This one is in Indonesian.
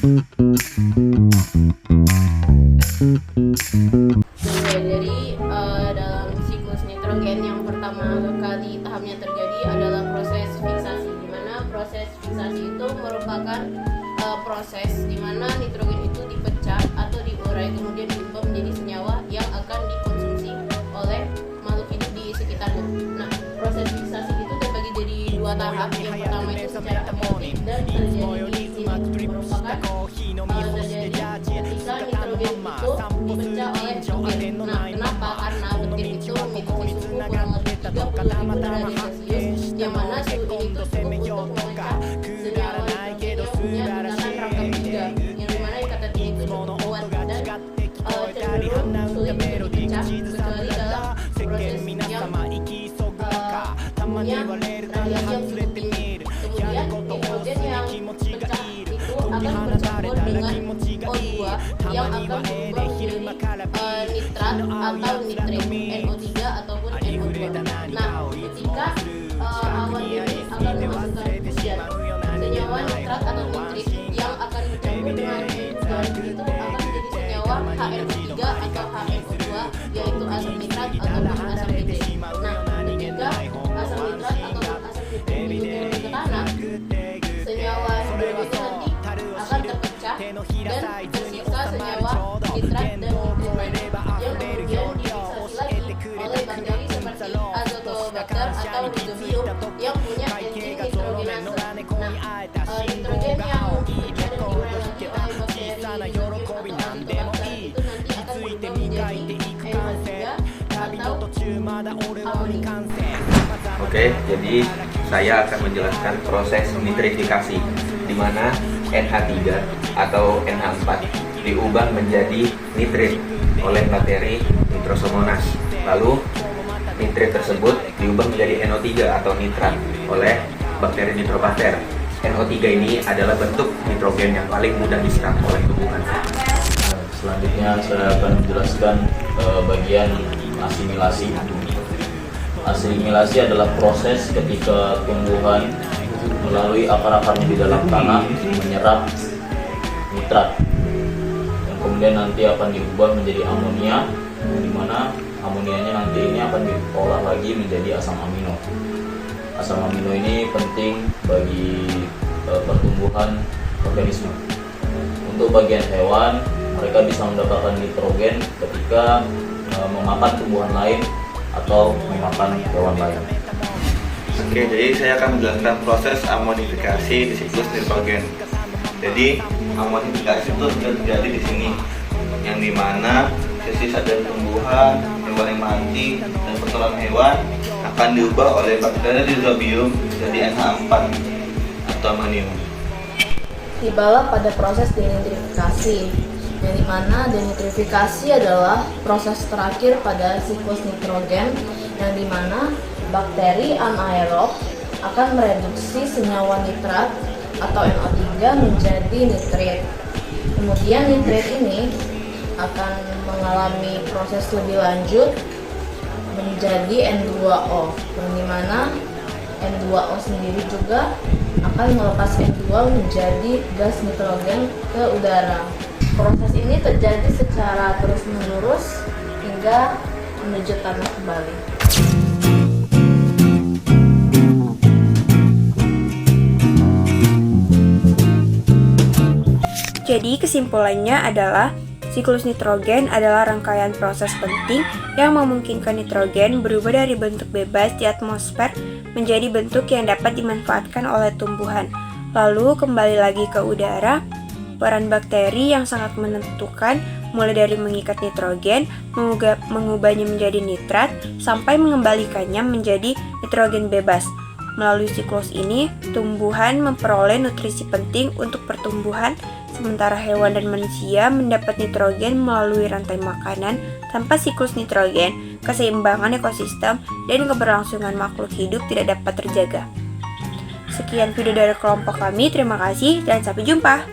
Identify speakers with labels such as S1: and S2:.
S1: Jadi dalam siklus nitrogen yang pertama kali tahapnya terjadi adalah proses fiksasi, di mana proses fiksasi itu merupakan proses di mana nitrogen itu dipecah atau diurai kemudian diubah menjadi senyawa yang akan dikonsumsi oleh makhluk hidup di sekitarnya. Nah, proses fiksasi itu terbagi jadi dua tahap. Yang pertama itu secara abiotik dan terjadi di sini merupakan terjadi ketika nitrogen itu dipecah oleh butir. Nah, kenapa? Karena butir itu memiliki suhu kurang lebih 30.000 derajat Celcius, yang mana suhu ini tuh cukup untuk memecah senyawa nitrogen yang punya ikatan rangka 3, yang dimana ikatan ini itu cukup kuat dan cenderung sulit untuk dipecah kecuali dalam proses yang punya radiasi yang cukup tinggi. Kemudian nitrogen yang pecah itu akan bercampur dengan O2 yang akan berubah menjadi nitrat atau nitrit, NO3 ataupun NO2. Nah, ketika awan ini akan menghasilkan hujan, senyawa nitrat atau nitrit yang akan bercampur dengan hujan itu akan menjadi senyawa HNO3 atau HNO2, yaitu asam nitrat ataupun asam nitrit. Nah, ketika asam nitrat ataupun asam nitrit diturunkan ke tanah, senyawa dua itu nanti akan terpecah dan tersisa senyawa nitrat dan nitrit lainnya yang kemudian difiksasi lagi oleh bakteri seperti Azotobacter atau Rhizobium yang punya enzim nitrogenase. Nah, nitrogen yang dipecah dan diurai lagi oleh bakteri Rhizobium atau Azotobacter itu nanti akan berubah menjadi NH3 atau amonia.
S2: Oke, jadi saya akan menjelaskan proses nitrifikasi, di mana NH3 atau NH4 diubah menjadi nitrit oleh bakteri Nitrosomonas. Lalu nitrit tersebut diubah menjadi NO3 atau nitrat oleh bakteri Nitrobacter. NO3 ini adalah bentuk nitrogen yang paling mudah diserap oleh tumbuhan.
S3: Selanjutnya saya akan menjelaskan bagian asimilasi. Asimilasi adalah proses ketika tumbuhan melalui akar-akarnya di dalam tanah menyerap nitrat yang kemudian nanti akan diubah menjadi amonia, di mana amonianya nanti ini akan diolah lagi menjadi asam amino. Asam amino ini penting bagi pertumbuhan organisme. Untuk bagian hewan, mereka bisa mendapatkan nitrogen ketika memakan tumbuhan lain atau memakan hewan lain.
S4: Oke, jadi saya akan menjelaskan proses amonifikasi di siklus nitrogen. Jadi amonifikasi itu sudah terjadi di sini, yang dimana sisa dari tumbuhan, hewan yang mati, dan kotoran hewan akan diubah oleh bakteri Rhizobium jadi NH4 atau amonium.
S1: Tibalah pada proses denitrifikasi, yang dimana denitrifikasi adalah proses terakhir pada siklus nitrogen, yang dimana bakteri anaerob akan mereduksi senyawa nitrat atau NO3 menjadi nitrit. Kemudian nitrit ini akan mengalami proses lebih lanjut menjadi N2O, yang dimana N2O sendiri juga akan melepas N2 menjadi gas nitrogen ke udara. Proses ini terjadi secara terus-menerus hingga menuju tanah kembali.
S5: Jadi kesimpulannya adalah siklus nitrogen adalah rangkaian proses penting yang memungkinkan nitrogen berubah dari bentuk bebas di atmosfer menjadi bentuk yang dapat dimanfaatkan oleh tumbuhan, lalu kembali lagi ke udara. Peran bakteri yang sangat menentukan, mulai dari mengikat nitrogen, mengubahnya menjadi nitrat, sampai mengembalikannya menjadi nitrogen bebas. Melalui siklus ini, tumbuhan memperoleh nutrisi penting untuk pertumbuhan, sementara hewan dan manusia mendapat nitrogen melalui rantai makanan. Tanpa siklus nitrogen, keseimbangan ekosistem dan keberlangsungan makhluk hidup tidak dapat terjaga. Sekian video dari kelompok kami, terima kasih dan sampai jumpa.